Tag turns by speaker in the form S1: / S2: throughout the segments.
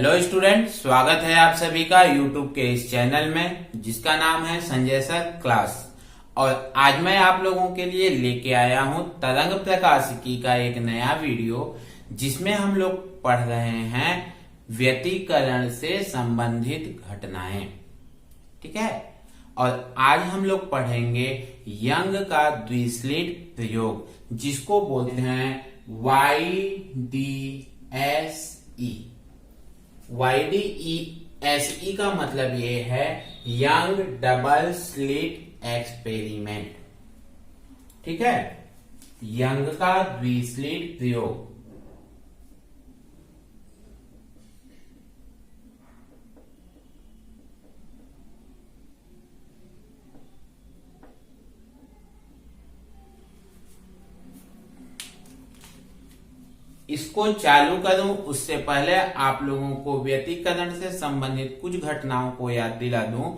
S1: Hello student, स्वागत है आप सभी का यूट्यूब के इस चैनल में जिसका नाम है संजय सर क्लास। और आज मैं आप लोगों के लिए लेके आया हूं तरंग प्रकाशिकी का एक नया वीडियो जिसमें हम लोग पढ़ रहे हैं व्यतिकरण से संबंधित घटनाएं। ठीक है, और आज हम लोग पढ़ेंगे यंग का द्विस्लिट प्रयोग जिसको बोलते हैं YDSE। YDSE का मतलब ये है यंग डबल स्लिट एक्सपेरिमेंट। ठीक है, यंग का द्विस्लिट प्रयोग। इसको चालू करूं उससे पहले आप लोगों को व्यतिकरण से संबंधित कुछ घटनाओं को याद दिला दूं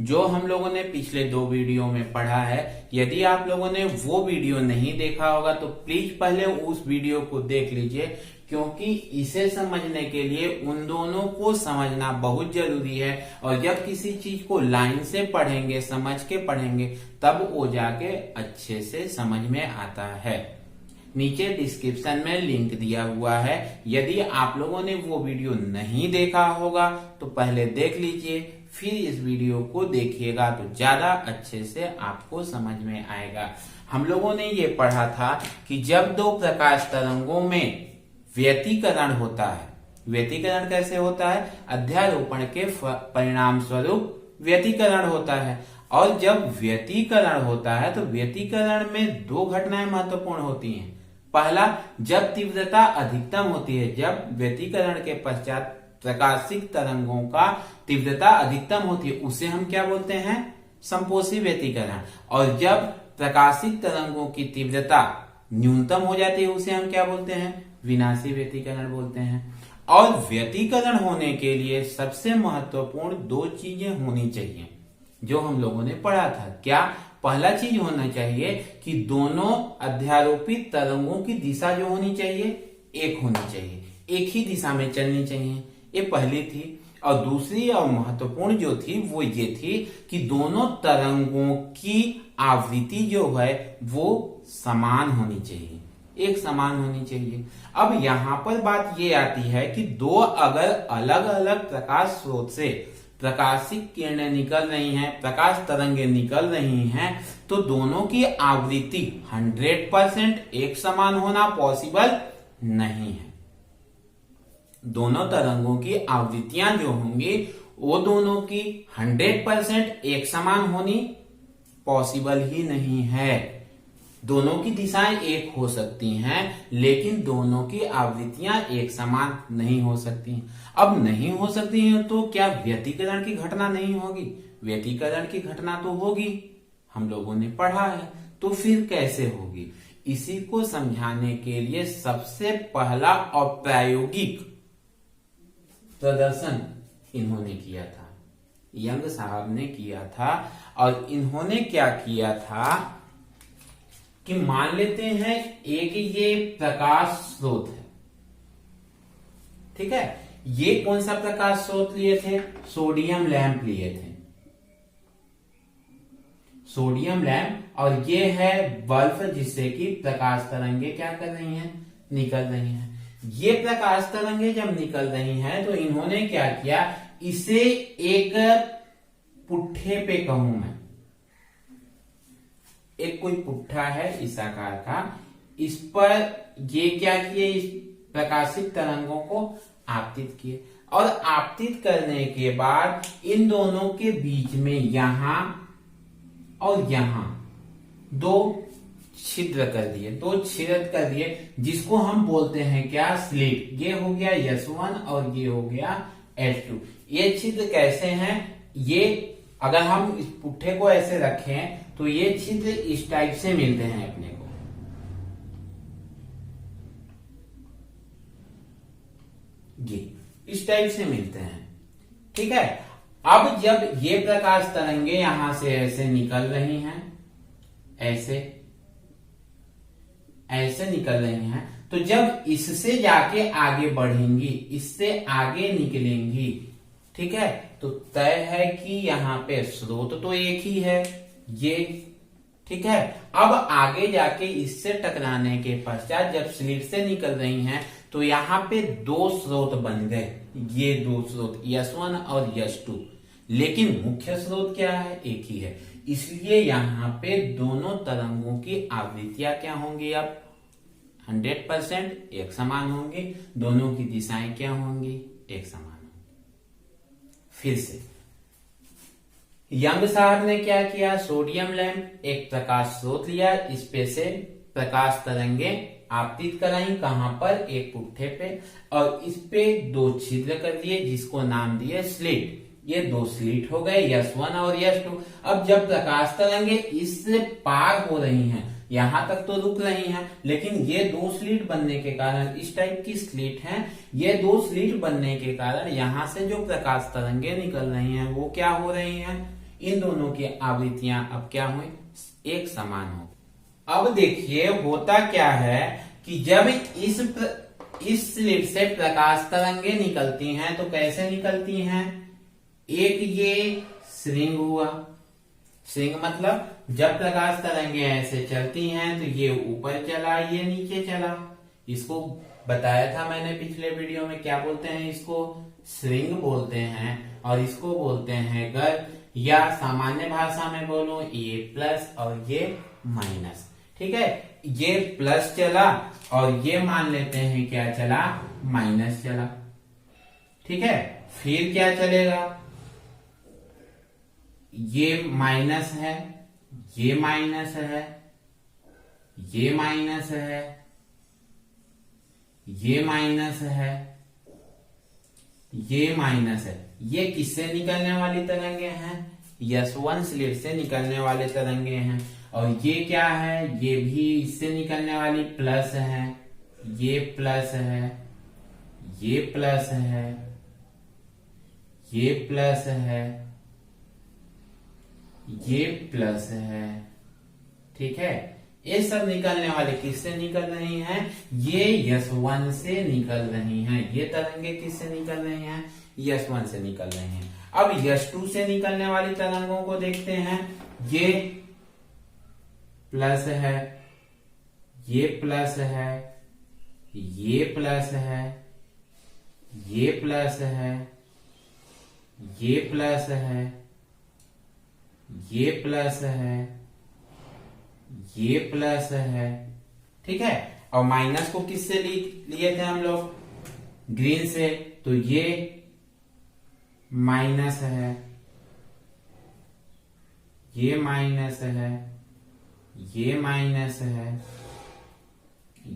S1: जो हम लोगों ने पिछले 2 वीडियो में पढ़ा है। यदि आप लोगों ने वो वीडियो नहीं देखा होगा तो प्लीज पहले उस वीडियो को देख लीजिए, क्योंकि इसे समझने के लिए उन दोनों को समझना बहुत जरूरी है। और जब किसी चीज को लाइन से पढ़ेंगे, समझ के पढ़ेंगे, तब वो जाके अच्छे से समझ में आता है। नीचे डिस्क्रिप्शन में लिंक दिया हुआ है, यदि आप लोगों ने वो वीडियो नहीं देखा होगा तो पहले देख लीजिए, फिर इस वीडियो को देखिएगा तो ज्यादा अच्छे से आपको समझ में आएगा। हम लोगों ने ये पढ़ा था कि जब 2 प्रकाश तरंगों में व्यतिकरण होता है, व्यतिकरण कैसे होता है? अध्यारोपण के परिणाम स्वरूप व्यतिकरण होता है। और जब व्यतिकरण होता है तो व्यतिकरण में 2 घटनाएं महत्वपूर्ण होती हैं। पहला, जब तीव्रता अधिकतम होती है, जब व्यतिकरण के पश्चात प्रकाशिक तरंगों का तीव्रता अधिकतम होती है उसे हम क्या बोलते हैं? संपोषी व्यतिकरण। और जब प्रकाशिक तरंगों की तीव्रता न्यूनतम हो जाती है उसे हम क्या बोलते हैं? विनाशी व्यतिकरण बोलते हैं। और व्यतिकरण होने के लिए सबसे महत्वपूर्ण 2 चीजें होनी चाहिए जो हम लोगों ने पढ़ा था। क्या? पहला चीज होना चाहिए कि दोनों अध्यारोपित तरंगों की दिशा जो होनी चाहिए एक होनी चाहिए, एक ही दिशा में चलनी चाहिए। ये पहली थी। और दूसरी और महत्वपूर्ण जो थी वो ये थी कि दोनों तरंगों की आवृत्ति जो है वो समान होनी चाहिए, एक समान होनी चाहिए। अब यहां पर बात ये आती है कि 2 अगर अलग अलग प्रकाश स्रोत से प्रकाशिक किरणें निकल रही हैं, प्रकाश तरंगे निकल रही हैं, तो दोनों की आवृत्ति 100% एक समान होना पॉसिबल नहीं है। दोनों तरंगों की आवृत्तियां जो होंगी वो दोनों की 100% एक समान होनी पॉसिबल ही नहीं है। दोनों की दिशाएं एक हो सकती हैं लेकिन दोनों की आवृत्तियां एक समान नहीं हो सकती। अब नहीं हो सकती हैं तो क्या व्यतिकरण की घटना नहीं होगी? व्यतिकरण की घटना तो होगी, हम लोगों ने पढ़ा है। तो फिर कैसे होगी? इसी को समझाने के लिए सबसे पहला और प्रायोगिक प्रदर्शन इन्होंने किया था, यंग साहब ने किया था। और इन्होंने क्या किया था कि मान लेते हैं एक ये प्रकाश स्रोत है। ठीक है, ये कौन सा प्रकाश स्रोत लिए थे? सोडियम लैंप लिए थे, सोडियम लैंप। और ये है बल्ब जिससे कि प्रकाश तरंगे क्या कर रही हैं? निकल रही हैं। ये प्रकाश तरंगे जब निकल रही हैं तो इन्होंने क्या किया? इसे एक पुट्ठे पे कहूं मैं, एक कोई पुट्ठा है इस आकार का, इस पर ये क्या किए? इस प्रकाशित तरंगों को आपतित किए। और आपतित करने के बाद इन दोनों के बीच में यहां और यहां 2 छिद्र कर दिए, 2 छिद्र कर दिए जिसको हम बोलते हैं क्या? स्लिट। ये हो गया S1 और ये हो गया S2। ये छिद्र कैसे हैं? ये अगर हम इस पुट्ठे को ऐसे रखें तो ये छिद्र इस टाइप से मिलते हैं अपने को, ये इस टाइप से मिलते हैं। ठीक है, अब जब ये प्रकाश तरंगे यहां से ऐसे निकल रही हैं, ऐसे ऐसे निकल रही हैं, तो जब इससे जाके आगे बढ़ेंगी, इससे आगे निकलेंगी, ठीक है, तो तय है कि यहाँ पे स्रोत तो एक ही है ये, ठीक है। अब आगे जाके इससे टकराने के पश्चात जब स्लिट से निकल रही हैं तो यहाँ पे दो स्रोत बन गए, ये दो स्रोत S1 और S2, लेकिन मुख्य स्रोत क्या है, एक ही है। इसलिए यहाँ पे दोनों तरंगों की आवृत्तियां क्या होंगी, अब 100% एक समान होंगी, दोनों की दिशाएं क्या होंगी, एक समान होंगी। फिर से यंग साहब ने क्या किया, सोडियम लैंप एक प्रकाश स्रोत लिया, इस पे से प्रकाश तरंगे आपतित कराई, कहां पर, एक पुट्ठे पे, और इस पे दो छिद्र कर दिए जिसको नाम दिए स्लिट। ये दो स्लिट हो गए, S1 और S2। अब जब प्रकाश तरंगे इससे पार हो रही हैं, यहां तक तो रुक रही हैं, लेकिन ये दो स्लिट बनने के कारण, इस टाइप की स्लिट हैं, ये दो स्लिट बनने के कारण यहां से जो प्रकाश तरंगे निकल रही हैं वो क्या हो रही हैं, इन दोनों की आवृत्तियां अब क्या हुई, एक समान हो। अब देखिए होता क्या है कि जब इस स्लिट से प्रकाश तरंगे निकलती हैं तो कैसे निकलती हैं, एक ये श्रृंग हुआ, श्रृंग मतलब जब प्रकाश तरंगे ऐसे चलती हैं तो ये ऊपर चला, ये नीचे चला, इसको बताया था मैंने पिछले वीडियो में, क्या बोलते हैं इसको, श्रृंग बोलते हैं, और इसको बोलते हैं गर्भ, या सामान्य भाषा में बोलो ये प्लस और ये माइनस, ठीक है। ये प्लस चला और ये मान लेते हैं क्या चला, माइनस चला, ठीक है। फिर क्या चलेगा, ये माइनस है, ये माइनस है, ये माइनस है, ये माइनस है, ये माइनस है। ये किससे निकलने वाली तरंगे हैं, S1 स्लिट से निकलने वाले तरंगे हैं। और ये क्या है, ये भी इससे निकलने वाली प्लस है, ये प्लस है, ये प्लस है, ये प्लस है, ये प्लस है, ठीक है। ये सब निकलने वाले किससे निकल रही हैं, ये S1 से निकल रही हैं। ये तरंगे किससे निकल रही हैं, S1 से निकल रही हैं। अब S2 से निकलने वाली तरंगों को देखते हैं, ये प्लस है, ये प्लस है, ये प्लस है, ये प्लस है, ये प्लस है, ये प्लस है, ये प्लस है, ठीक है। और माइनस को किससे लिए थे हम लोग, ग्रीन से, तो ये माइनस है, ये माइनस है, ये माइनस है,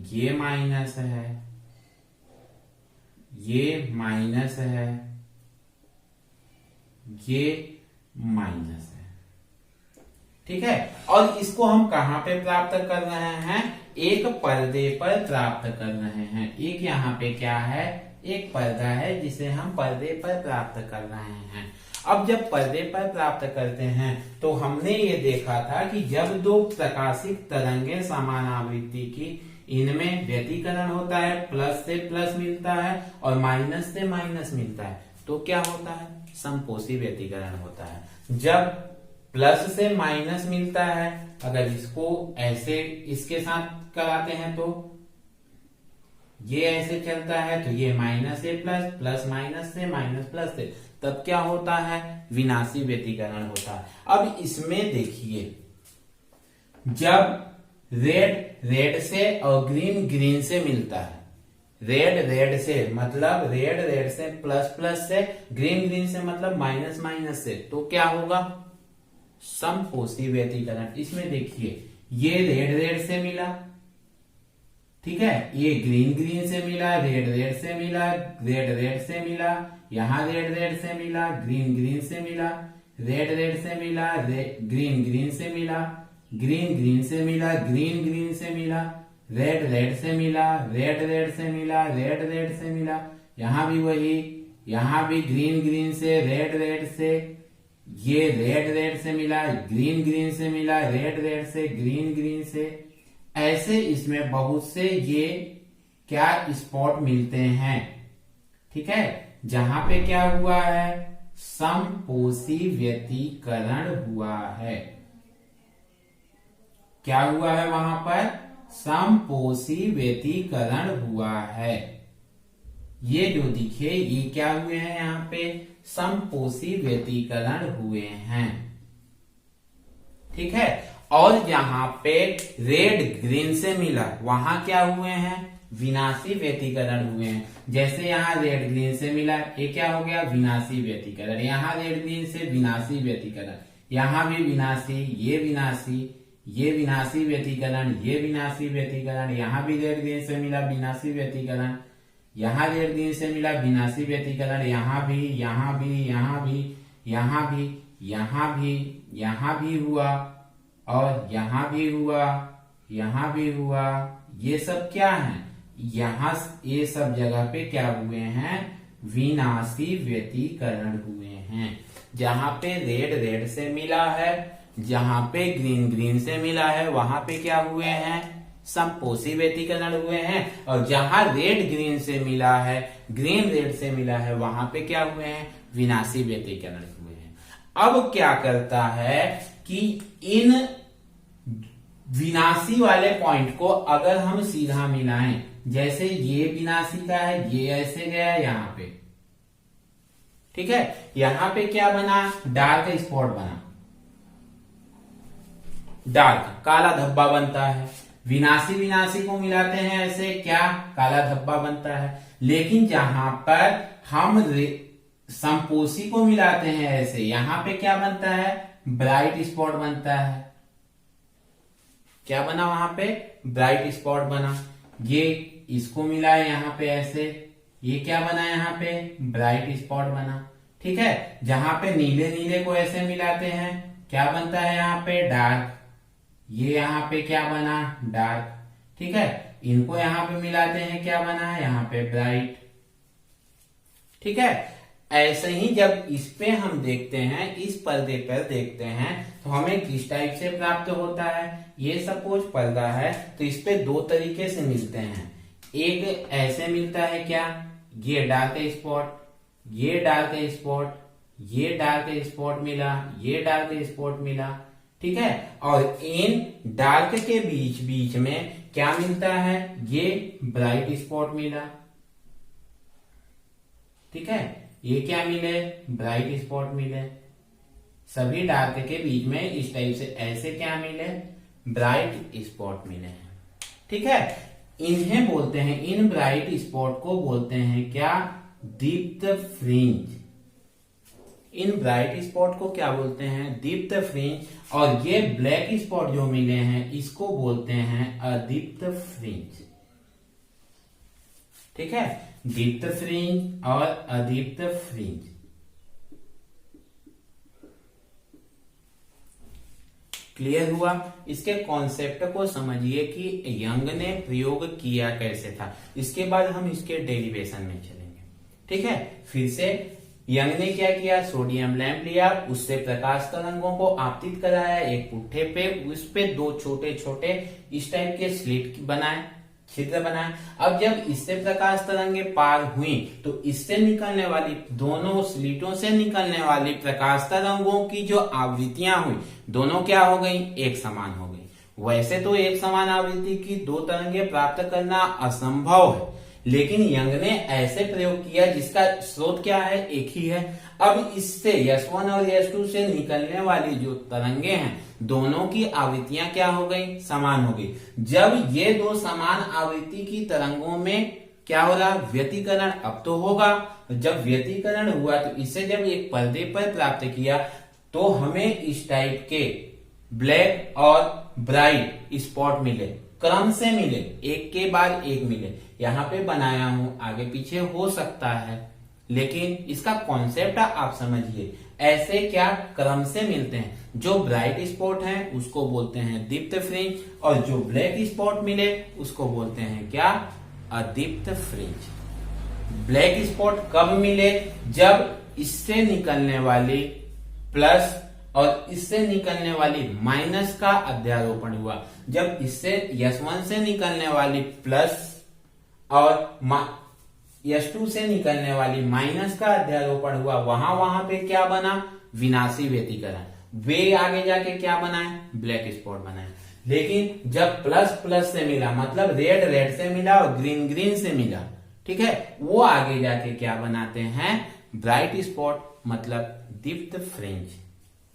S1: ये माइनस है, ये माइनस है, ये माइनस है, ठीक है। और इसको हम कहां पे प्राप्त कर रहे हैं, एक पर्दे पर प्राप्त कर रहे हैं। एक यहाँ पे क्या है, एक पर्दा है जिसे हम पर्दे पर प्राप्त कर रहे हैं। अब जब पर्दे पर प्राप्त करते हैं तो हमने ये देखा था कि जब दो प्रकाशित तरंगे समान आवृत्ति की, इनमें व्यतिकरण होता है, प्लस से प्लस मिलता है और माइनस से माइनस मिलता है, तो क्या होता है, समपोषी व्यतिकरण होता है। जब प्लस से माइनस मिलता है, अगर इसको ऐसे इसके साथ कराते हैं तो ये ऐसे चलता है, तो ये माइनस से प्लस, प्लस माइनस से, माइनस प्लस से, तब क्या होता है, विनाशी व्यतिकरण होता है। अब इसमें देखिए, जब रेड रेड से और ग्रीन ग्रीन से मिलता है, रेड रेड से मतलब रेड रेड से प्लस प्लस से, ग्रीन ग्रीन से मतलब माइनस माइनस से, तो क्या होगा, समपोषी व्यतिकरण। इसमें देखिए, ये रेड रेड से मिला, ठीक है, ये ग्रीन ग्रीन से मिला, रेड रेड से मिला, रेड रेड से मिला, यहां रेड रेड से मिला, ग्रीन ग्रीन से मिला, रेड रेड से मिला, ग्रीन ग्रीन से मिला, ग्रीन ग्रीन से मिला, ग्रीन ग्रीन से मिला, रेड रेड से मिला, रेड रेड से मिला, रेड रेड से मिला, यहां भी वही, यहां भी ग्रीन ग्रीन से, रेड रेड से, ये रेड रेड से मिला, ग्रीन ग्रीन से मिला, रेड रेड से, ग्रीन ग्रीन से, ऐसे इसमें बहुत से ये क्या स्पॉट मिलते हैं। ठीक है, जहां पे क्या हुआ है, समपोषी व्यतिकरण हुआ है। क्या हुआ है वहां पर, समपोषी व्यतिकरण हुआ है। ये जो दिखे ये क्या हुए हैं, यहाँ पे समपोषी व्यतिकरण हुए हैं। ठीक है, और जहां पे रेड ग्रीन से मिला वहां क्या हुए हैं, विनाशी व्यतिकरण हुए हैं। जैसे यहाँ रेड ग्रीन से मिला, ये क्या हो गया, विनाशी व्यतिकरण। यहाँ रेड ग्रीन से विनाशी व्यतिकरण, यहाँ भी विनाशी, ये विनाशी, ये विनाशी व्यतिकरण, ये विनाशी व्यतिकरण। यहाँ भी रेड ग्रीन से मिला विनाशी व्यतिकरण, यहाँ रेड ग्रीन से मिला विनाशी व्यतिकरण, यहाँ भी, यहाँ भी, यहाँ भी, यहाँ भी, यहाँ भी, यहाँ भी हुआ, और यहाँ भी हुआ, यहाँ भी हुआ। ये सब क्या है, यहाँ ये सब जगह पे क्या हुए हैं, विनाशी व्यतिकरण हुए हैं। जहां पे रेड रेड से मिला है, जहां पे ग्रीन ग्रीन से मिला है, वहां पे क्या हुए हैं, समपोषी व्यतिकरण हुए हैं। और जहां रेड ग्रीन से मिला है, ग्रीन रेड से मिला है, वहां पे क्या हुए हैं, विनाशी व्यतिकरण हुए हैं। अब क्या करता है कि इन विनाशी वाले पॉइंट को अगर हम सीधा मिलाएं, जैसे ये विनाशी का है, ये ऐसे गया यहां पे, ठीक है, यहां पे क्या बना, डार्क स्पॉट बना, डार्क काला धब्बा बनता है। विनाशी विनाशी को मिलाते हैं ऐसे, क्या, काला धब्बा बनता है। लेकिन जहां पर हम समपोषी को मिलाते हैं ऐसे, यहां पे क्या बनता है, ब्राइट स्पॉट बनता है। क्या बना वहां पे, ब्राइट स्पॉट बना। ये इसको मिला है यहां पे ऐसे, ये क्या बना यहाँ पे, ब्राइट स्पॉट बना। ठीक है, जहां पे नीले नीले को ऐसे मिलाते हैं, क्या बनता है यहाँ पे, डार्क। ये यहाँ पे क्या बना, डार्क। ठीक है, इनको यहाँ पे मिलाते हैं, क्या बना है यहाँ पे, ब्राइट। ठीक है, ऐसे ही जब इस पे हम देखते हैं, इस पर्दे पर देखते हैं, तो हमें किस टाइप से प्राप्त होता है। ये सपोज पर्दा है, तो इस पे दो तरीके से मिलते हैं। एक ऐसे मिलता है, क्या, ये डार्क स्पॉट, ये डार्क स्पॉट, ये डार्क स्पॉट मिला, ये डार्क स्पॉट मिला। ठीक है, और इन डार्क के बीच बीच में क्या मिलता है, ये ब्राइट स्पॉट मिला। ठीक है, ये क्या मिले, ब्राइट स्पॉट मिले। सभी डार्क के बीच में इस टाइप से ऐसे क्या मिले, ब्राइट स्पॉट मिले हैं। ठीक है, इन्हें बोलते हैं, इन ब्राइट स्पॉट को बोलते हैं क्या, दीप्त फ्रिंज। इन ब्राइट स्पॉट को क्या बोलते हैं, दीप्त फ्रिंज। और ये ब्लैक स्पॉट जो मिले हैं, इसको बोलते हैं अदीप्त फ्रिंज। ठीक है, दीप्त फ्रिंज और अदीप्त फ्रिंज। क्लियर हुआ। इसके कॉन्सेप्ट को समझिए कि यंग ने प्रयोग किया कैसे था, इसके बाद हम इसके डेरिवेशन में चलेंगे। ठीक है, फिर से यंग ने क्या किया, सोडियम लैंप लिया, उससे प्रकाश तरंगों को आपतित कराया एक पुट्ठे पे, उस पे दो छोटे छोटे इस टाइप के स्लिट बनाए, छिद्र बनाए। अब जब इससे प्रकाश तरंगे पार हुई, तो इससे निकलने वाली, दोनों स्लिटों से निकलने वाली प्रकाश तरंगों की जो आवृत्तियां हुई, दोनों क्या हो गई, एक समान हो गई। वैसे तो एक समान आवृत्ति की दो तरंगे प्राप्त करना असंभव है, लेकिन यंग ने ऐसे प्रयोग किया जिसका स्रोत क्या है, एक ही है। अब इससे S1 और S2 से निकलने वाली जो तरंगे हैं, दोनों की आवृत्तियां क्या हो गई, समान हो गई। जब ये दो समान आवृत्ति की तरंगों में क्या हो रहा, व्यतिकरण अब तो होगा। जब व्यतिकरण हुआ, तो इसे जब एक पर्दे पर प्राप्त किया, तो हमें इस टाइप के ब्लैक और ब्राइट स्पॉट मिले, क्रम से मिले, एक के बाद एक मिले। यहाँ पे बनाया हूं, आगे पीछे हो सकता है, लेकिन इसका कॉन्सेप्ट आप समझिए। ऐसे क्या क्रम से मिलते हैं, जो ब्राइट स्पॉट हैं उसको बोलते हैं दीप्त फ्रिंज, और जो ब्लैक स्पॉट मिले उसको बोलते हैं क्या, अदीप्त फ्रिंज। ब्लैक स्पॉट कब मिले, जब इससे निकलने वाली प्लस और इससे निकलने वाली माइनस का अध्यारोपण हुआ। जब इससे S1 से निकलने वाली प्लस और S2 से निकलने वाली माइनस का अध्यारोपण हुआ, वहां पे क्या बना, विनाशी व्यतिकरण। वे आगे जाके क्या बनाए, ब्लैक स्पॉट बनाए। लेकिन जब प्लस प्लस से मिला, मतलब रेड रेड से मिला और ग्रीन ग्रीन से मिला, ठीक है, वो आगे जाके क्या बनाते हैं, ब्राइट स्पॉट, मतलब दीप्त फ्रिंज।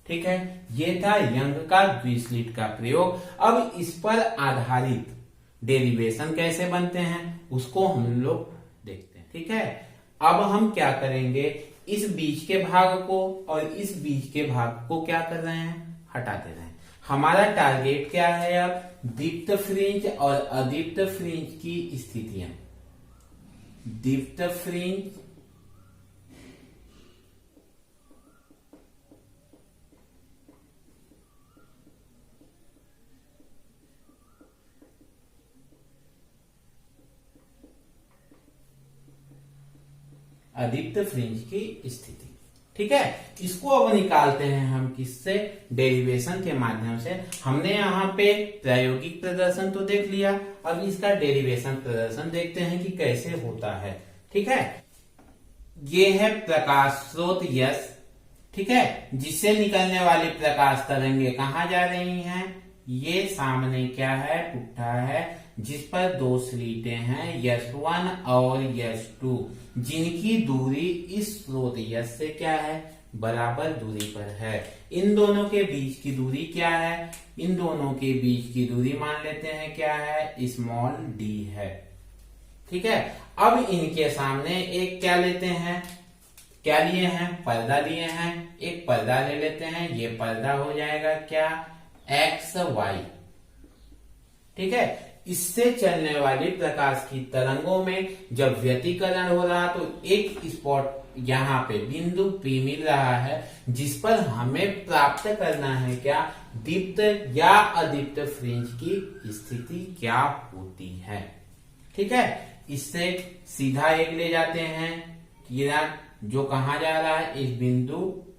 S1: ठीक है, ये था यंग का द्विस्लिट का प्रयोग। अब इस पर आधारित डेरिवेशन कैसे बनते हैं उसको हम लोग देखते हैं। ठीक है, अब हम क्या करेंगे, इस बीच के भाग को और इस बीच के भाग को क्या कर रहे हैं, हटाते रहे। हमारा टारगेट क्या है, अब दीप्त फ्रिंज और अदीप्त फ्रिंज की स्थितियां। दीप्त फ्रिंज अदीप्त फ्रिंज की स्थिति। ठीक है, इसको अब निकालते हैं हम किससे, डेरिवेशन के माध्यम से। हमने यहाँ पे प्रायोगिक प्रदर्शन तो देख लिया, अब इसका डेरिवेशन प्रदर्शन देखते हैं कि कैसे होता है। ठीक है, ये है प्रकाश स्रोत यस, ठीक है, जिससे निकलने वाली प्रकाश तरंगे कहाँ जा रही हैं, ये सामने क्या है, पुट्ठा है, जिस पर दो स्लीटें हैं S1 और S2, जिनकी दूरी इस स्रोत यस से क्या है, बराबर दूरी पर है। इन दोनों के बीच की दूरी क्या है, इन दोनों के बीच की दूरी मान लेते हैं क्या है, स्मॉल d है। ठीक है, अब इनके सामने एक क्या लेते हैं, क्या लिए हैं, पर्दा लिए हैं, एक पर्दा ले लेते हैं, ये पर्दा हो जाएगा क्या, XY। ठीक है, इससे चलने वाली प्रकाश की तरंगों में जब व्यतिकरण हो रहा तो एक स्पॉट यहाँ पे बिंदु P मिल रहा है, जिस पर हमें प्राप्त करना है क्या, दीप्त या अदीप्त फ्रिंज की स्थिति क्या होती है। ठीक है, इससे सीधा एक ले जाते हैं किरण, जो कहा जा रहा है, इस बिंदु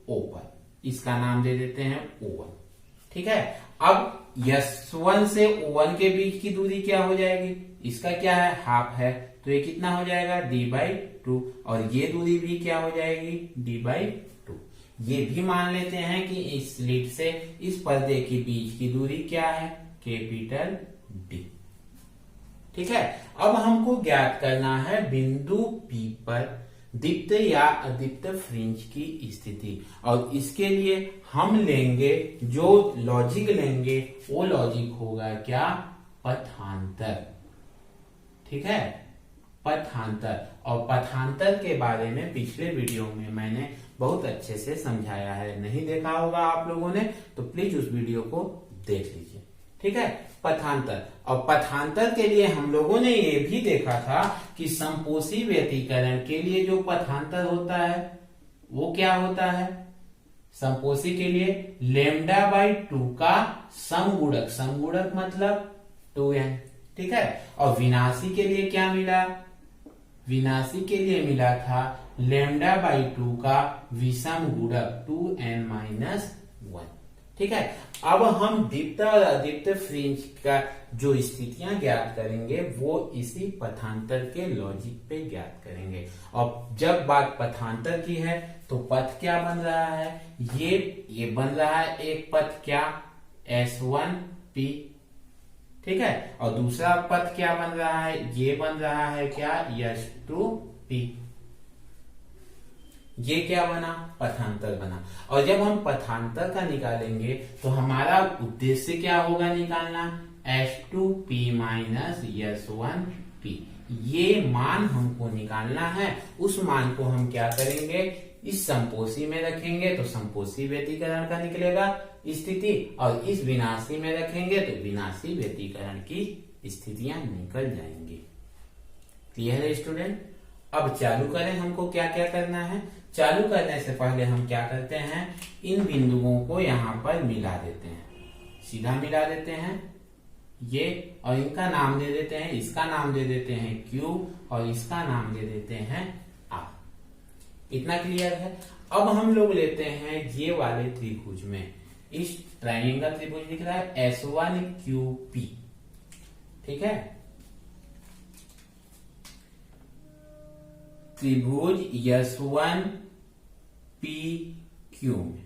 S1: O पर, इसका नाम दे देते हैं O1। ठीक है, अब S1 से O1 के बीच की दूरी क्या हो जाएगी, इसका क्या है, हाफ है, तो ये कितना हो जाएगा, d/2, और ये दूरी भी क्या हो जाएगी, d/2। ये भी मान लेते हैं कि इस स्लिट से इस पर्दे के बीच की दूरी क्या है, कैपिटल D। ठीक है, अब हमको ज्ञात करना है बिंदु P पर दीप्त या अदीप्त फ्रिंज की स्थिति, और इसके लिए हम लेंगे, जो लॉजिक लेंगे वो लॉजिक होगा क्या, पथांतर। ठीक है, पथांतर, और पथांतर के बारे में पिछले वीडियो में मैंने बहुत अच्छे से समझाया है, नहीं देखा होगा आप लोगों ने तो प्लीज उस वीडियो को देख लीजिए। ठीक है, पथांतर, और पथांतर के लिए हम लोगों ने ये भी देखा था कि संपोषी व्यतिकरण के लिए जो पथांतर होता है वो क्या होता है, संपोषी के लिए λ/2 का समगुणक, समगुणक मतलब 2n। ठीक है, और विनाशी के लिए क्या मिला, विनाशी के लिए मिला था λ/2 का विषम गुणक 2n-1। ठीक है, अब हम दीप्त और अदीप्त फ्रिंज का जो स्थितियां ज्ञात करेंगे वो इसी पथांतर के लॉजिक पे ज्ञात करेंगे। और जब बात पथांतर की है तो पथ क्या बन रहा है, ये बन रहा है एक पथ क्या, S1P। ठीक है, और दूसरा पथ क्या बन रहा है, ये बन रहा है क्या, S2P। ये क्या बना, पथांतर बना। और जब हम पथांतर का निकालेंगे तो हमारा उद्देश्य क्या होगा निकालना, S2P माइनस S1P। ये मान हमको निकालना है, उस मान को हम क्या करेंगे, इस संपोषी में रखेंगे तो संपोषी व्यतिकरण का निकलेगा स्थिति, और इस विनाशी में रखेंगे तो विनाशी व्यतिकरण की स्थितियां निकल जाएंगी। क्लियर है स्टूडेंट, अब चालू करें, हमको क्या क्या करना है। चालू करने से पहले हम क्या करते हैं, इन बिंदुओं को यहाँ पर मिला देते हैं, सीधा मिला देते हैं ये, और इनका नाम दे देते हैं, इसका नाम दे देते हैं Q और इसका नाम दे देते हैं R। इतना क्लियर है। अब हम लोग लेते हैं ये वाले त्रिभुज में, इस ट्राइंगल त्रिभुज दिख रहा है S1QP। ठीक है, त्रिभुज S1 P Q में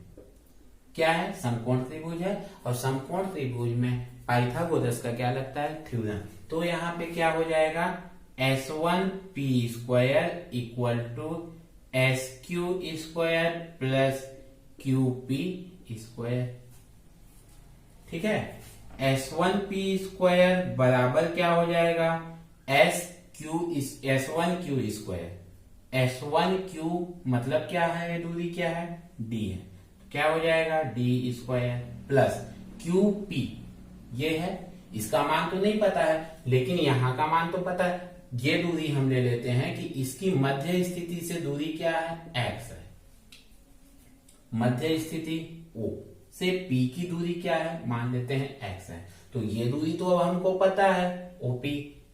S1: क्या है, समकोण त्रिभुज है, और समकोण त्रिभुज में पाइथागोरस का क्या लगता है, थ्योरम। तो यहाँ पे क्या हो जाएगा, S1P square equal to SQ square plus QP square. ठीक है, S1P स्क्वायर बराबर क्या हो जाएगा, S1Q स्क्वायर। S1Q मतलब क्या है, ये दूरी क्या है, D है, तो क्या हो जाएगा D स्क्वायर प्लस QP, ये है, इसका मान तो नहीं पता है लेकिन यहां का मान तो पता है। ये दूरी हम ले लेते हैं कि इसकी मध्य स्थिति से दूरी क्या है, x है। मध्य स्थिति O से P की दूरी क्या है, मान लेते हैं x है। तो ये दूरी तो अब हमको पता है OP,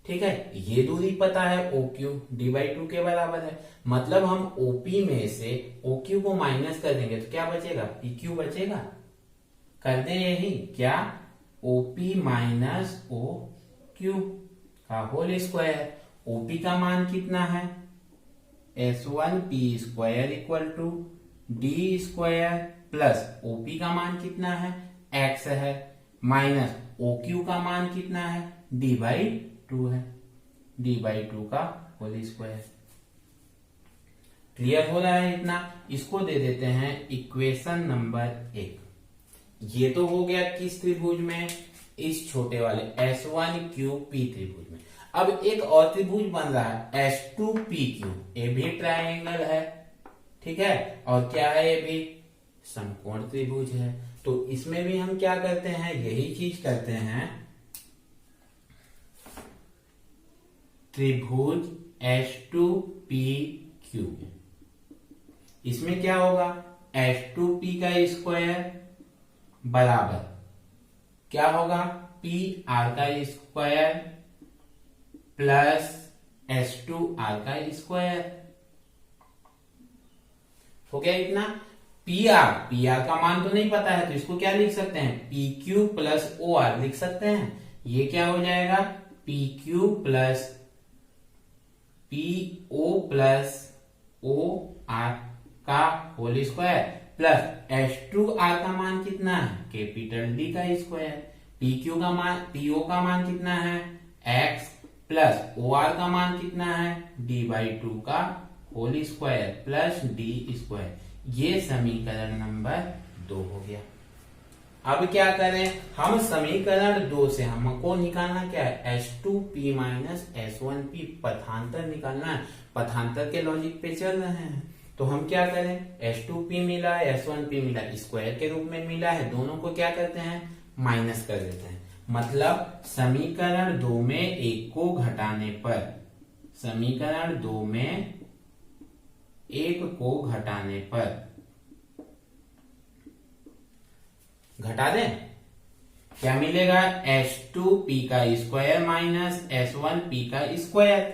S1: ठीक है, ये दूरी पता है OQ, d/2 के बराबर है। मतलब हम OP में से OQ को माइनस कर देंगे तो क्या बचेगा, PQ बचेगा। कर दें यही क्या, OP माइनस OQ का होल स्क्वायर। OP का मान कितना है, S1P square equal to D square plus OP का मान कितना है, x है, माइनस OQ का मान कितना है, d/2 है, d/2 का होल स्क्वायर। क्लियर हो रहा है इतना। इसको दे देते हैं इक्वेशन नंबर 1। ये तो हो गया किस त्रिभुज में, इस छोटे वाले S1QP त्रिभुज में। अब एक और त्रिभुज बन रहा है S2PQ, ये भी ट्रायंगल है, ठीक है, और क्या है, ये भी समकोण त्रिभुज है। तो इसमें भी हम क्या करते हैं, यही चीज करते हैं, त्रिभुज S2PQ में। इसमें क्या होगा, S2P का स्क्वायर बराबर क्या होगा, PR का स्क्वायर प्लस S2R का स्क्वायर। हो गया इतना। PR का मान तो नहीं पता है तो इसको क्या लिख सकते हैं, PQ प्लस OR लिख सकते हैं। ये क्या हो जाएगा, PQ plus PO plus OR का होल स्क्वायर प्लस S2R का मान कितना है, कैपिटल D का स्क्वायर। PO का मान कितना है, X प्लस OR का मान कितना है, d/2 का whole square plus D square. ये समीकरण नंबर 2 हो गया। अब क्या करें, हम समीकरण 2 से हमको निकालना क्या है, S2P माइनस S1P, पथांतर निकालना है। पथांतर के लॉजिक पे चल रहे हैं तो हम क्या करें, S2P मिला, S1P मिला, स्क्वायर के रूप में मिला है, दोनों को क्या करते हैं, माइनस कर देते हैं। मतलब समीकरण 2 में एक को घटाने पर, समीकरण 2 में एक को घटाने पर, घटा दें, क्या मिलेगा, S2P का स्क्वायर माइनस S1P का स्क्वायर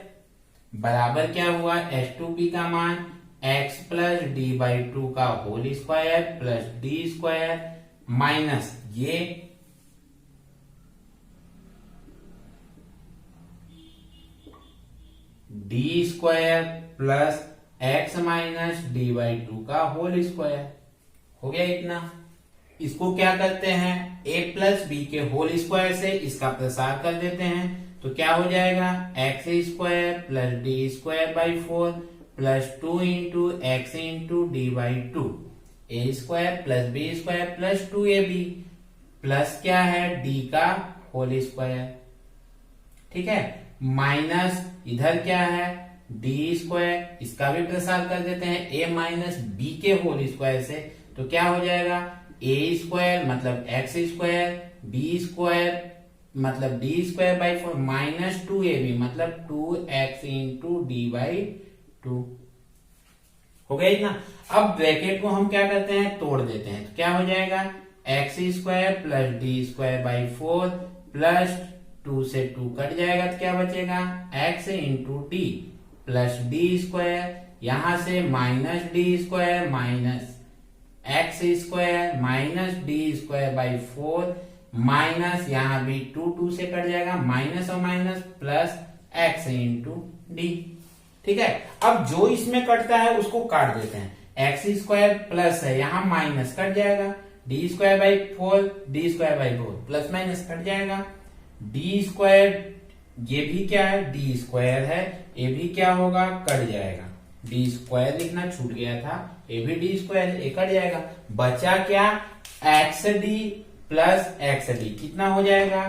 S1: बराबर क्या हुआ, S2P का मान x प्लस d/2 का whole square plus D square minus ये D square plus x minus d/2 का होल स्क्वायर। हो गया इतना। इसको क्या करते हैं, a प्लस बी के होल स्क्वायर से इसका प्रसार कर देते हैं तो क्या हो जाएगा, x square plus d square by 4 plus 2 into x into d/2, a square plus b square plus 2ab plus क्या है, d का होल स्क्वायर। ठीक है, माइनस इधर क्या है, d स्क्वायर, इसका भी प्रसार कर देते हैं a माइनस b के होल स्क्वायर से तो क्या हो जाएगा, a स्क्वायर मतलब x स्क्वायर, b स्क्वायर मतलब d square by 4 minus 2ab मतलब 2x इंटू d/2। हो गया इतना। अब ब्रैकेट को हम क्या करते हैं, तोड़ देते हैं तो क्या हो जाएगा, x square plus d square by 4 plus 2 से 2 कट जाएगा तो क्या बचेगा, x into D plus D square, यहां से minus D square minus x square minus D square by 4 minus यहां भी 2 2 से कट जाएगा, माइनस और minus plus x into D. ठीक है। अब जो इसमें कटता है उसको काट देते हैं। एक्स स्क्वायर प्लस है, यहां माइनस कट जाएगा, D square by 4, D square by 4 plus minus cut जाएगा, डी स्क्वायर, ये भी क्या है, डी स्क्वायर है, ये भी क्या होगा, कट जाएगा, डी स्क्वायर लिखना छूट गया था, ये भी डी स्क्वायर है, ये कट जाएगा, बचा क्या, x D plus x D, कितना हो जाएगा,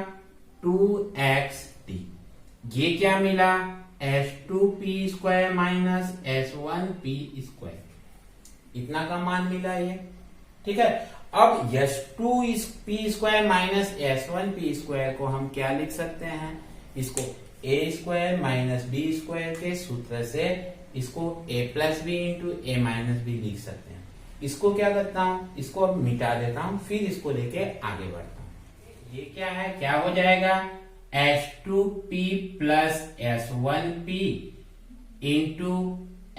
S1: 2xd। ये क्या मिला, h2p square minus h1p square, इतना का मान मिला ये, ठीक है। अब h2p square minus h1p square को हम क्या लिख सकते हैं, इसको a square minus b square के सूत्र से इसको a plus B into A minus B लिख सकते हैं। इसको क्या करता हूं, इसको अब मिटा देता हूं, फिर इसको लेके आगे बढ़ता हूं। ये क्या है, क्या हो जाएगा, h2p plus h1p into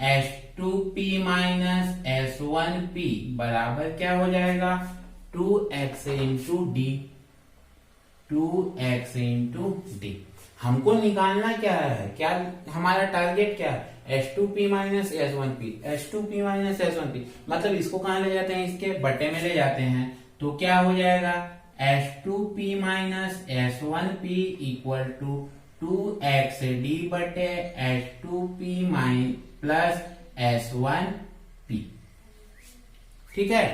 S1: h2p minus h1p बराबर क्या हो जाएगा, 2x into D, 2x into D. हमको निकालना क्या है, क्या हमारा टारगेट क्या है, h2p minus h1p, h2p minus h1p, मतलब इसको कहां ले जाते हैं, इसके बटे में ले जाते हैं, तो क्या हो जाएगा, h2p minus h1p equal to 2xd बटे h2p प्लस h1p, ठीक है।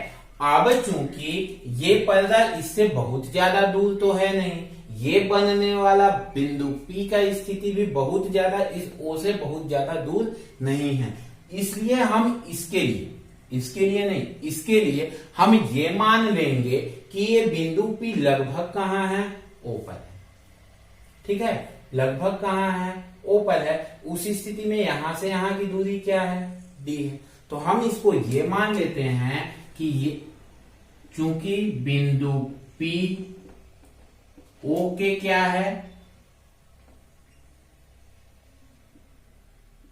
S1: अब चूंकि ये पर्दा इससे बहुत ज्यादा दूर तो है नहीं, ये बनने वाला बिंदु P का स्थिति भी बहुत ज्यादा इस O से बहुत ज्यादा दूर नहीं है, इसलिए हम इसके लिए नहीं, इसके लिए हम ये मान लेंगे कि ये बिंदु P लगभग कहां है, O पर है, ठीक है, लगभग कहां है, O पर है। उस स्थिति में यहां से यहां की दूरी क्या है, D है, तो हम इसको ये मान लेते हैं कि ये चूंकि बिंदु P O के क्या है,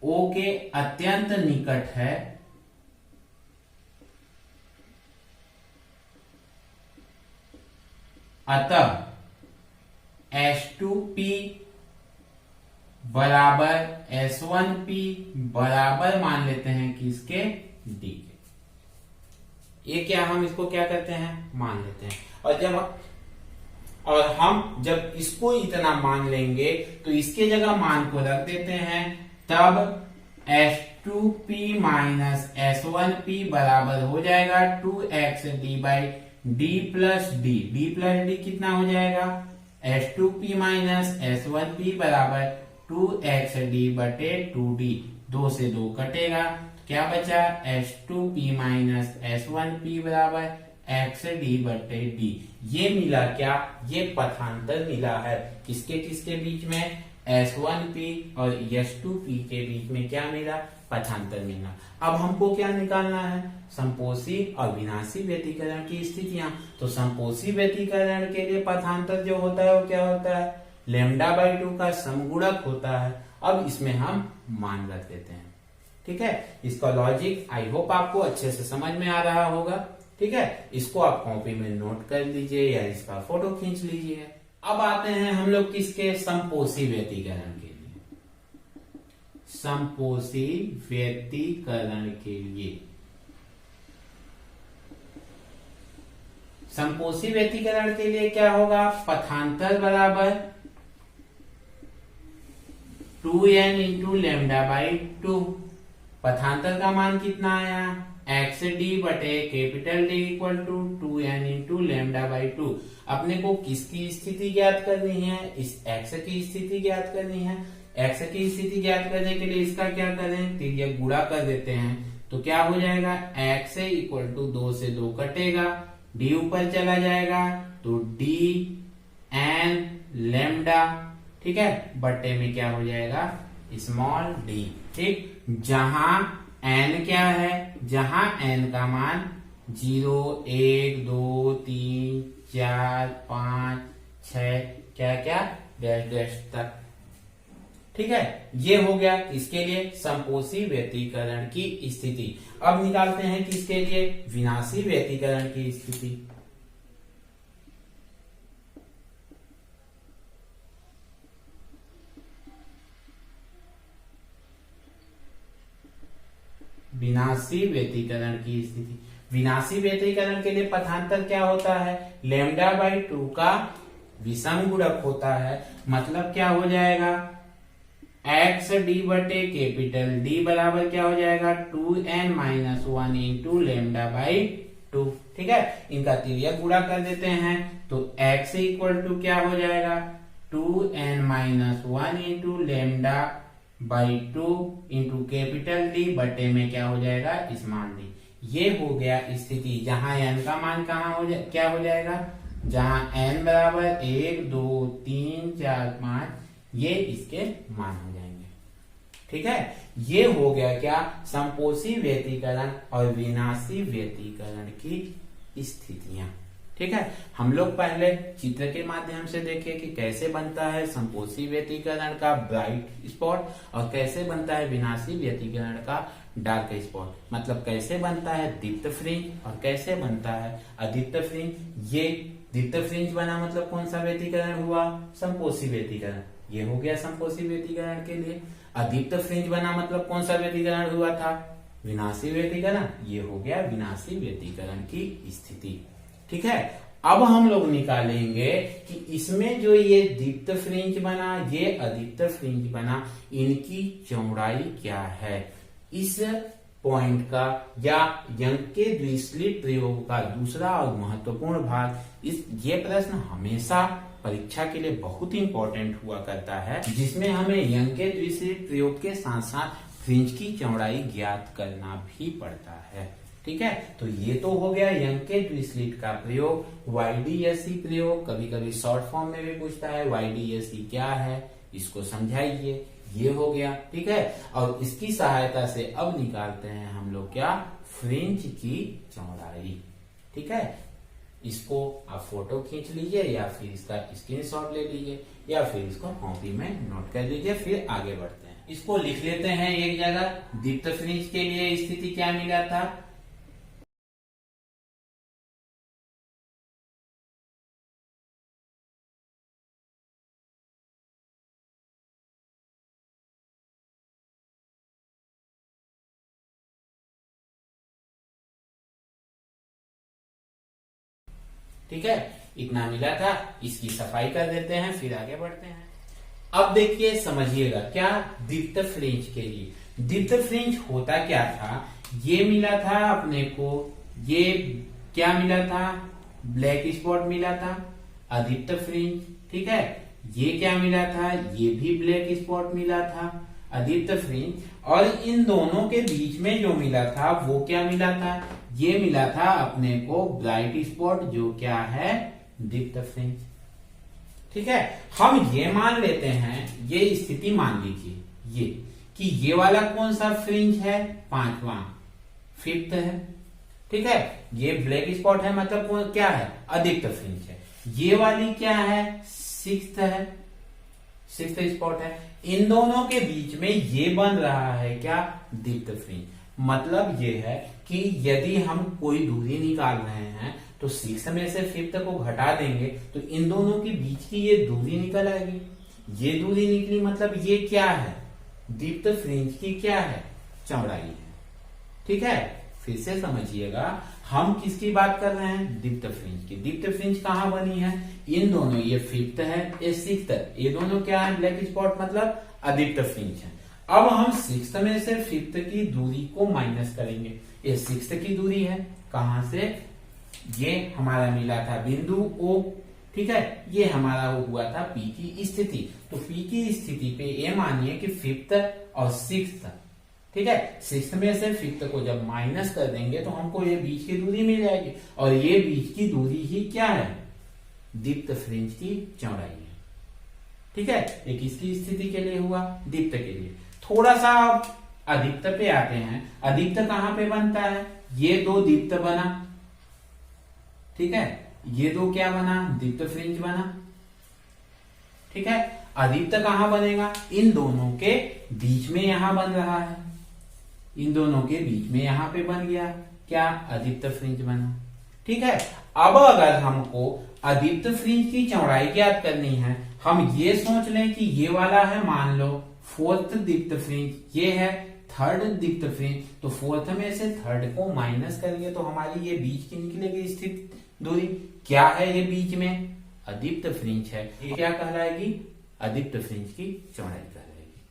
S1: O के अत्यंत निकट है, अतः H2P बराबर S1P बराबर मान लेते हैं कि इसके D के, ये क्या, हम इसको क्या करते हैं, मान लेते हैं। और हम जब इसको इतना मान लेंगे तो इसके जगह मान को रख देते हैं, तब H2P माइनस S1P बराबर हो जाएगा 2xd by D plus D, D plus D कितना हो जाएगा, H2P माइनस S1P बराबर 2xd बटे 2d, 2 से 2 कटेगा, क्या बचा, H2P माइनस S1P बराबर xd बटे डी। ये मिला क्या, ये पथांतर मिला है, किसके किसके बीच में, S1P और S2P के बीच में क्या मिला, पथांतर मिला। अब हमको क्या निकालना है, संपोषी और विनाशी व्यतिकरण की स्थितियां। तो संपोषी व्यतिकरण के लिए पथांतर जो होता है वो क्या होता है, λ/2 का समगुणक होता है। अब इसमें हम मान रख देते हैं, ठीक है। इसका लॉजिक आई होप आपको अच्छे से समझ में आ रहा होगा, ठीक है। इसको आप कॉपी में नोट कर लीजिए या इसका फोटो खींच लीजिए। अब आते हैं हम लोग किसके, संपोषी व्यतिकरण के लिए, संपोषी व्यतिकरण के लिए। संपोषी व्यतिकरण के लिए क्या होगा, पथांतर बराबर 2n इंटू λ/2, पथांतर का मान कितना आया, xd बटे capital D equal to 2n into λ/2। अपने को किसकी स्थिति ज्ञात करनी है, इस x की स्थिति ज्ञात करनी है। x की स्थिति ज्ञात करने के लिए इसका क्या करें, तिर्यक गुणा कर देते हैं, तो क्या हो जाएगा, x इक्वल टू 2 से 2 कटेगा, d ऊपर चला जाएगा तो d n लैम्डा, ठीक है, बटे में क्या हो जाएगा, स्मॉल d, ठीक। जहां n क्या है, जहां n का मान 0, 1, 2, 3, 4, 5, 6 क्या क्या डैश डैश तक, ठीक है। ये हो गया इसके लिए संपोषी व्यतिकरण की स्थिति। अब निकालते हैं किसके लिए, विनाशी व्यतिकरण की स्थिति। विनाशी व्यतिकरण की स्थिति। विनाशी व्यतिकरण के लिए पथांतर क्या होता है, λ/2 का विषम गुणक होता है। मतलब क्या हो जाएगा, एक्स डी बटे कैपिटल डी बराबर क्या हो जाएगा 2n-1 इंटू λ/2। ठीक है, इनका तिर्यक गुणा कर देते हैं तो x इक्वल टू क्या हो जाएगा 2n-1 into λ/2 into capital D बटे में क्या हो जाएगा स्मॉल डी। ये हो गया स्थिति जहां n का मान कहाँ हो जाए, क्या हो जाएगा, जहां n बराबर 1 2 3 4 5 ये इसके मान हो जाएंगे। ठीक है, ये हो गया क्या, संपोषी व्यतिकरण और विनाशी व्यतिकरण की स्थितियां। ठीक है, हम लोग पहले चित्र के माध्यम से देखे कि कैसे बनता है संपोषी व्यतिकरण का ब्राइट स्पॉट और कैसे बनता है विनाशी व्यतिकरण का डार्क स्पॉट। मतलब कैसे बनता है दीप्त फ्रिंज और कैसे बनता है अदीप्त फ्रिंज। ये दीप्त फ्रिंज बना मतलब कौन सा व्यतिकरण हुआ, संपोषी व्यतिकरण, ये हो गया संपोषी व्यतिकरण के लिए। अदीप्त फ्रिंज बना मतलब कौन सा व्यतिकरण हुआ था, विनाशी व्यतिकरण, ये हो गया विनाशी व्यतिकरण की स्थिति। ठीक है, अब हम लोग निकालेंगे कि इसमें जो ये दीप्त फ्रिंज बना, ये अदीप्त फ्रिंज बना, इनकी चौड़ाई क्या है। इस पॉइंट का या यंग के द्विस्लिट प्रयोग का दूसरा और महत्वपूर्ण भाग, ये प्रश्न हमेशा परीक्षा के लिए बहुत इंपॉर्टेंट हुआ करता है, जिसमें हमें यंग के द्विस्लिट प्रयोग के साथ साथ फ्रिंज की चौड़ाई ज्ञात करना भी पड़ता है। ठीक है, तो ये तो हो गया यंग के द्विस्लिट का प्रयोग। YDSE प्रयोग कभी कभी शॉर्ट फॉर्म में भी पूछता है, YDSE क्या है इसको समझाइए, ये हो गया। ठीक है, और इसकी सहायता से अब निकालते हैं हम लोग क्या, फ्रिंज की चौड़ाई। ठीक है, इसको आप फोटो खींच लीजिए या फिर इसका स्क्रीनशॉट ले लीजिए या फिर इसको कॉपी में नोट कर लीजिए, फिर आगे बढ़ते हैं। इसको लिख लेते हैं एक जगह। दीप्त फ्रिंज के लिए स्थिति क्या मिला था, ठीक है, इतना मिला था। इसकी सफाई कर देते हैं फिर आगे बढ़ते हैं। अब देखिए समझिएगा क्या, दीप्त फ्रिंज के लिए दीप्त फ्रिंज होता क्या था, ये मिला था अपने को, ये क्या मिला था, ब्लैक स्पॉट मिला था, अदीप्त फ्रिंज। ठीक है, ये क्या मिला था, ये भी ब्लैक स्पॉट मिला था, अदीप्त फ्रिंज। और इन दोनों के बीच में जो मिला था वो क्या मिला था, ये मिला था अपने को ब्राइट स्पॉट, जो क्या है दीप्त फ्रिंज। ठीक है, हम ये मान लेते हैं, ये स्थिति मान लीजिए ये कि ये वाला कौन सा फ्रिंज है, पांचवा, फिफ्थ है। ठीक है, ये ब्लैक स्पॉट है मतलब कौन क्या है, अदीप्त फ्रिंज है। ये वाली क्या है, सिक्स्थ है, सिक्स्थ स्पॉट है। इन दोनों के बीच में ये बन रहा है क्या, दीप्त फ्रिंज। मतलब ये है कि यदि हम कोई दूरी निकाल रहे हैं तो सिक्स में से फिफ्थ को घटा देंगे तो इन दोनों के बीच की ये दूरी निकल आएगी। ये दूरी निकली मतलब ये क्या है, दीप्त फ्रिंज की क्या है, चौड़ाई है। ठीक है, फिर से समझिएगा, हम किसकी बात कर रहे हैं, दीप्त फ्रिंज की। दीप्त फ्रिंज कहाँ बनी है, इन दोनों, ये फिफ्थ है, ये सिक्स्थ, ये दोनों क्या है, ब्लैक स्पॉट मतलब अदीप्त फ्रिंज है। अब हम सिक्स्थ में से फिफ्थ की दूरी को माइनस करेंगे। ये सिक्स्थ की दूरी है, कहां से, ये हमारा मिला था बिंदु O। ठीक है, ये हमारा हुआ था P की स्थिति। तो P की स्थिति पे ये मानिए कि फिफ्थ और सिक्स्थ, ठीक है, सिक्स्थ में से फिफ्थ को जब माइनस कर देंगे तो हमको ये बीच की दूरी मिल जाएगी, और ये बीच की दूरी ही क्या है, दीप्त फ्रिंज की चौड़ाई है। ठीक है, ये किसकी स्थिति के लिए हुआ, दीप्त के लिए। थोड़ा सा अदीप्त पे आते हैं। अदीप्त कहां पे बनता है, ये दो दीप्त बना, ठीक है, ये दो क्या बना, दीप्त फ्रिंज बना। ठीक है, अदीप्त कहां बनेगा, इन दोनों के बीच में यहां बन रहा है, इन दोनों के बीच में यहां पे बन गया क्या, अदीप्त फ्रिंज बना। ठीक है, अब अगर हमको अदीप्त फ्रिंज की चौड़ाई ज्ञात करनी है, हम ये सोच लें कि ये वाला है मान लो फोर्थ दीप्त फ्रिंज, ये है थर्ड दीप्त फ्रिंज, तो फोर्थ में से थर्ड को माइनस करेंगे तो हमारी ये बीच की निकलेगी स्थित दूरी। क्या है ये बीच में? अदीप्त फ्रिंज है। ये क्या कहलाएगी? अदीप्त फ्रिंज की चौड़ाई कहलाएगी।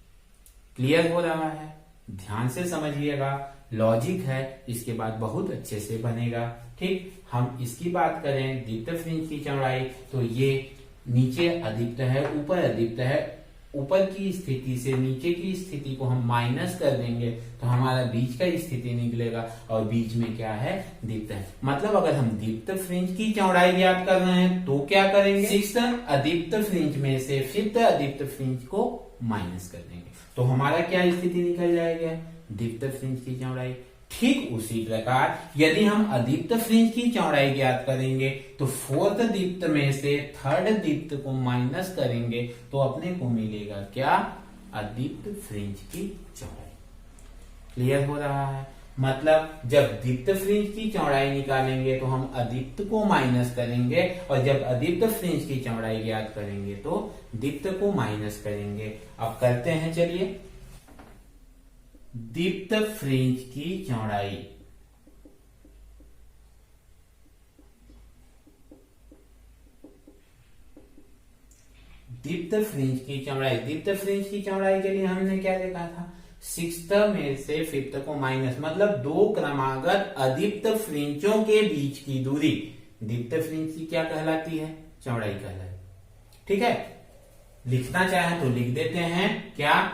S1: क्लियर हो रहा है? ध्यान से समझिएगा, लॉजिक है, इसके बाद बहुत अच्छे से बनेगा। ठीक, हम इसकी बात करें दीप्त फ्रिंज की चौड़ाई, तो ये नीचे अदीप्त है, ऊपर अदीप्त है। ऊपर की स्थिति से नीचे की स्थिति को हम माइनस कर देंगे तो हमारा बीच का स्थिति निकलेगा, और बीच में क्या है? दीप्त है। मतलब अगर हम दीप्त फ्रिंज की चौड़ाई ज्ञात कर रहे हैं तो क्या करेंगे? सिक्स्थ अदीप्त फ्रिंज में से फिफ्थ अदीप्त फ्रिंज को माइनस कर देंगे तो हमारा क्या स्थिति निकल जाएगा? दीप्त फ्रिंज की चौड़ाई। ठीक उसी प्रकार यदि हम अदीप्त फ्रिंज की चौड़ाई ज्ञात करेंगे तो फोर्थ दीप्त में से थर्ड दीप्त को माइनस करेंगे तो अपने को मिलेगा क्या? अदीप्त फ्रिंज की चौड़ाई। क्लियर हो रहा है? मतलब जब दीप्त फ्रिंज की चौड़ाई निकालेंगे तो हम अदीप्त को माइनस करेंगे, और जब अदीप्त फ्रिंज की चौड़ाई ज्ञात करेंगे तो दीप्त को माइनस करेंगे। अब करते हैं, चलिए। दीप्त फ्रिंज की चौड़ाई, दीप्त फ्रिंज की चौड़ाई, दीप्त फ्रिंज की चौड़ाई के लिए हमने क्या देखा था? सिक्स्थ में से फिफ्थ को माइनस, मतलब दो क्रमागत अदीप्त फ्रिंजों के बीच की दूरी दीप्त फ्रिंज की क्या कहलाती है? चौड़ाई कहलाती। ठीक है, लिखना चाहे तो लिख देते हैं, क्या?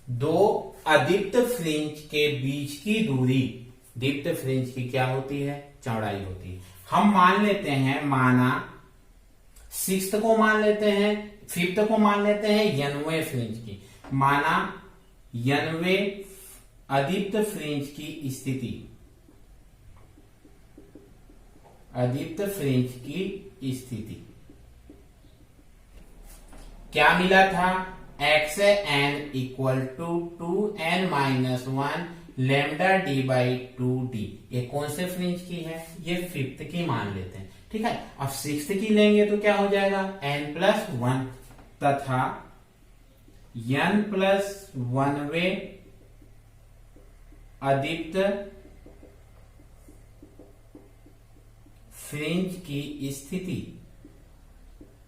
S1: दो अदीप्त फ्रिंज के बीच की दूरी दीप्त फ्रिंज की क्या होती है? चौड़ाई होती है। हम मान लेते हैं, माना सिक्स्थ को मान लेते हैं, फिफ्थ को मान लेते हैं यनवे फ्रिंज की। माना यनवे अदीप्त फ्रिंज की स्थिति, अदीप्त फ्रिंज की स्थिति क्या मिला था? X N equal to 2n-1 lambda D by 2d। ये कौन से फ्रिंज की है? ये फिफ्थ की मान लेते हैं। ठीक है, अब सिक्स्थ की लेंगे तो क्या हो जाएगा? n+1 तथा n+1वे अदीप्त फ्रिंज की स्थिति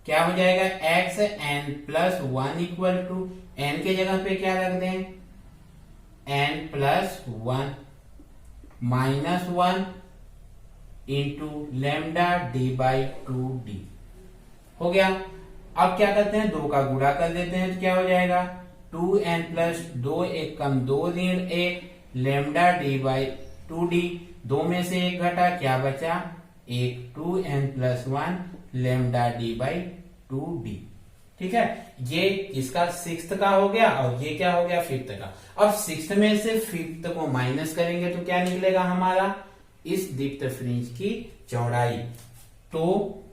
S1: क्या हो जाएगा? xn+1 इक्वल टू, n के जगह पे क्या रख दें? n+1 -1 into lambda D by 2d हो गया। अब क्या करते हैं? दो का गुणा कर देते हैं तो क्या हो जाएगा? 2n+2 एक कम 2 ऋण 1 लैम्डा डी बाई 2d। दो में से एक घटा, क्या बचा? एक 2n+1 lambda D by 2d। ठीक है, ये इसका सिक्स्थ का हो गया और ये क्या हो गया? फिफ्थ का। अब सिक्स्थ में से फिफ्थ को माइनस करेंगे तो क्या निकलेगा हमारा? इस दीप्त फ्रिंज की चौड़ाई। तो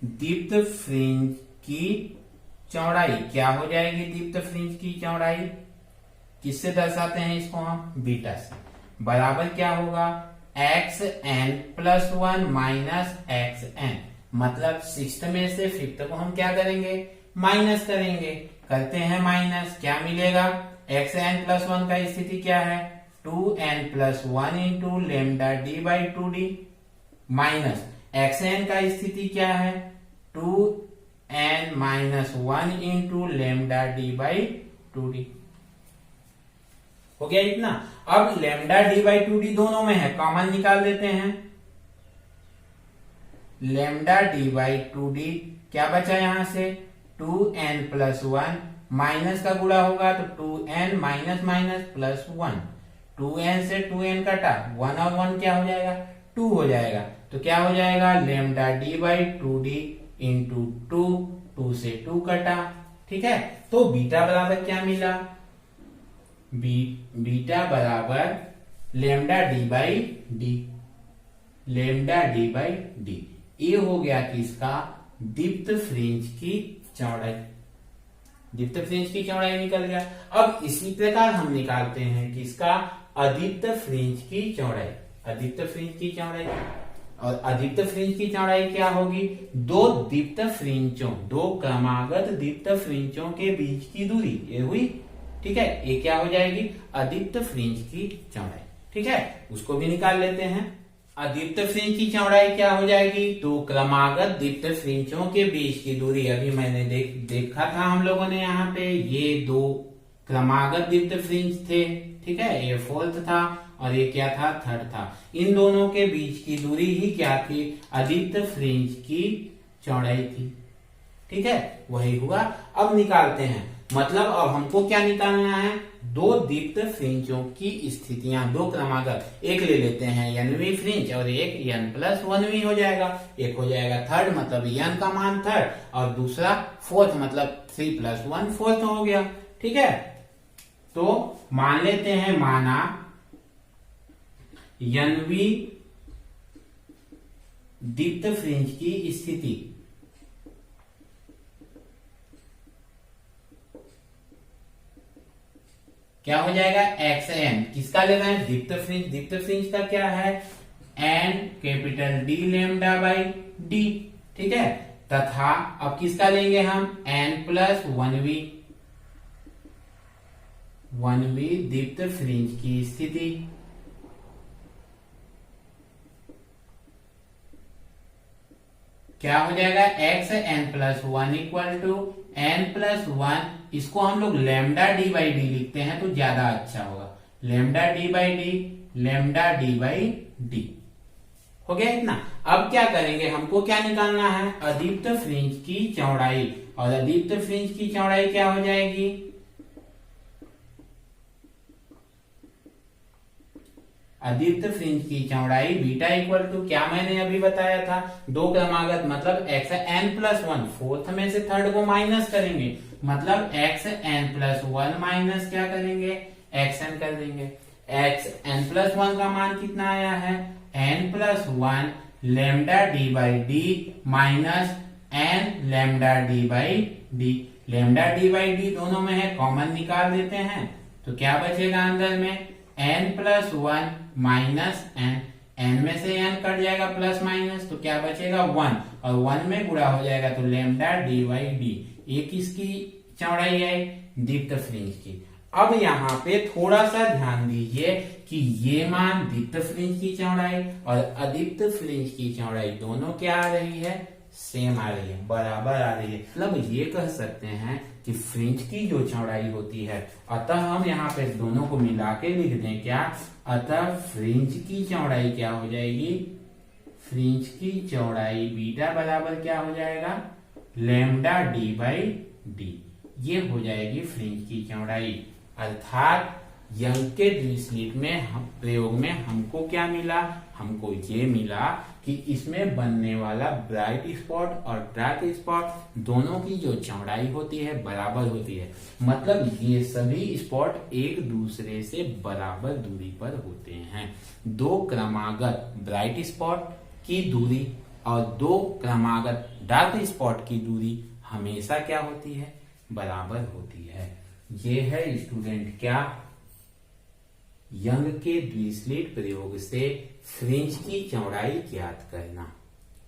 S1: दीप्त फ्रिंज की चौड़ाई क्या हो जाएगी? दीप्त फ्रिंज की चौड़ाई किससे दर्शाते हैं इसको हम? बीटा से। बराबर क्या होगा? xn+1 minus xn। मतलब सिक्स्थ में से फिफ्थ को हम क्या करेंगे? माइनस करेंगे। करते हैं माइनस, क्या मिलेगा? xn+1 का स्थिति क्या है? 2n+1 into lambda D by 2d minus xn का स्थिति क्या है? 2n-1 into lambda D by 2d। हो गया इतना। अब लैम्डा डी बाई 2d दोनों में है, कॉमन निकाल देते हैं। लैम्डा डी बाई 2d क्या बचा यहां से? 2n+1 माइनस का गुणा होगा तो 2n minus minus plus 1। 2n से 2n कटा, 1 और 1 क्या हो जाएगा? 2 हो जाएगा। तो क्या हो जाएगा? Lambda D by 2d into 2, 2 से 2 कटा। ठीक है, तो बीटा बराबर क्या मिला? बीटा बराबर lambda D by D, lambda D by D. ये हो गया कि इसका दीप्त फ्रिंज की चौड़ाई। दीप्त फ्रिंज की चौड़ाई निकल गया। अब इसी प्रकार हम निकालते हैं किसका, अदीप्त फ्रिंज की चौड़ाई, अदीप्त फ्रिंज की चौड़ाई। और अदीप्त फ्रिंज की चौड़ाई क्या होगी, दो दीप्त फ्रिंजों, दो क्रमागत दीप्त फ्रिंजों के बीच की दूरी, ये हुई, ठीक है, ये क्या हो जाएगी, अदीप्त फ्रिंज की चौड़ाई, ठीक है, उसको भी निकाल लेते हैं। अदीप्त फ्रिंज की चौड़ाई क्या हो जाएगी, तो क्रमागत दीप्त फ्रिंजों के बीच की दूरी, अभी मैंने देखा था हम लोगों ने यहाँ पे, ये दो क्रमागत दीप्त फ्रिंज थे, ठीक है, ये फोर्थ था और ये क्या था, थर्ड था। इन दोनों के बीच की दूरी ही क्या थी, अदीप्त फ्रिंज की चौड़ाई थी, ठीक है, वही हुआ। अब निकालते हैं, मतलब अब हमको क्या निकालना है, दो दीप्त फ्रिंजों की स्थितियां, दो क्रमागत, एक ले लेते हैं nवीं फ्रिंज और एक n+1वीं हो जाएगा, एक हो जाएगा थर्ड मतलब n का मान थर्ड और दूसरा फोर्थ मतलब 3+1 फोर्थ हो गया, ठीक है। तो मान लेते हैं, माना nवीं दीप्त फ्रिंज की स्थिति क्या हो जाएगा, xn, किसका लेना है, दीप्त फ्रिंज, दीप्त फ्रिंज का क्या है, n capital D lambda by D, ठीक है, तथा अब किसका लेंगे हम, n+1वीं दीप्त फ्रिंज की स्थिति, क्या हो जाएगा, xn+1 इक्वल टू n+1, इसको हम लोग लैम्डा डी बाई डी लिखते हैं तो ज्यादा अच्छा होगा, लैम्डा डी बाई डी हो गया इतना। अब क्या करेंगे, हमको क्या निकालना है, अदीप्त फ्रिंज की चौड़ाई, और अदीप्त फ्रिंज की चौड़ाई क्या हो जाएगी, अदीप्त फ्रिंज की चौड़ाई बीटा इक्वल टू, क्या मैंने अभी बताया था, दो क्रमागत मतलब xn+1, फोर्थ में से थर्ड को माइनस करेंगे, मतलब xn+1 माइनस क्या करेंगे, xn कर देंगे, xn+1 का मान कितना आया है, n+1 lambda D by D minus n lambda D by D, lambda D by D दोनों में है, कॉमन निकाल देते हैं तो क्या बचेगा अंदर में, n+1 माइनस n में से n कट जाएगा प्लस माइनस तो क्या बचेगा 1, और 1 में गुणा हो जाएगा तो लैम्डा डी बाई डी, ये किसकी चौड़ाई आई, दीप्त फ्रिंज की। अब यहाँ पे थोड़ा सा ध्यान दीजिए कि ये मान दीप्त फ्रिंज की चौड़ाई और अदीप्त फ्रिंज की चौड़ाई दोनों क्या आ रही है, सेम आ रही है, बराबर आ रही है, मतलब ये कह सकते हैं कि फ्रिंज की जो चौड़ाई होती है, अतः हम यहाँ पे दोनों को मिला के लिख दें क्या, अतः फ्रिंज की चौड़ाई क्या हो जाएगी, फ्रिंज की चौड़ाई बीटा बराबर क्या हो जाएगा, लैम्डा डी बाई डी, ये हो जाएगी फ्रिंज की चौड़ाई। अर्थात यंग के द्विस्लिट में प्रयोग में हमको क्या मिला, हमको ये मिला कि इसमें बनने वाला ब्राइट स्पॉट और डार्क स्पॉट दोनों की जो चौड़ाई होती है बराबर होती है, मतलब ये सभी स्पॉट एक दूसरे से बराबर दूरी पर होते हैं। दो क्रमागत ब्राइट स्पॉट की दूरी और दो क्रमागत डार्क स्पॉट की दूरी हमेशा क्या होती है, बराबर होती है। ये है स्टूडेंट क्या, यंग के द्विस्लिट प्रयोग से फ्रिंज की चौड़ाई ज्ञात करना।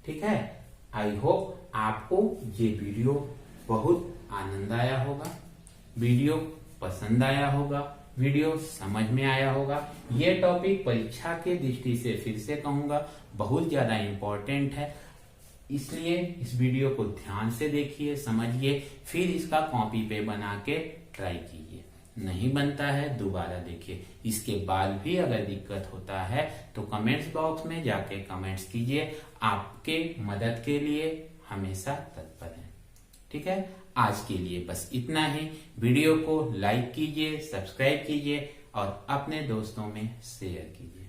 S1: ठीक है, आई होप आपको ये वीडियो बहुत आनंद आया होगा, वीडियो पसंद आया होगा, वीडियो समझ में आया होगा। ये टॉपिक परीक्षा के दृष्टि से फिर से कहूंगा बहुत ज्यादा इंपॉर्टेंट है, इसलिए इस वीडियो को ध्यान से देखिए, समझिए, फिर इसका कॉपी पे बना के ट्राई कीजिए। नहीं बनता है दोबारा देखिए। इसके बाद भी अगर दिक्कत होता है तो कमेंट्स बॉक्स में जाके कमेंट्स कीजिए, आपके मदद के लिए हमेशा तत्पर है। ठीक है, आज के लिए बस इतना ही। वीडियो को लाइक कीजिए, सब्सक्राइब कीजिए और अपने दोस्तों में शेयर कीजिए।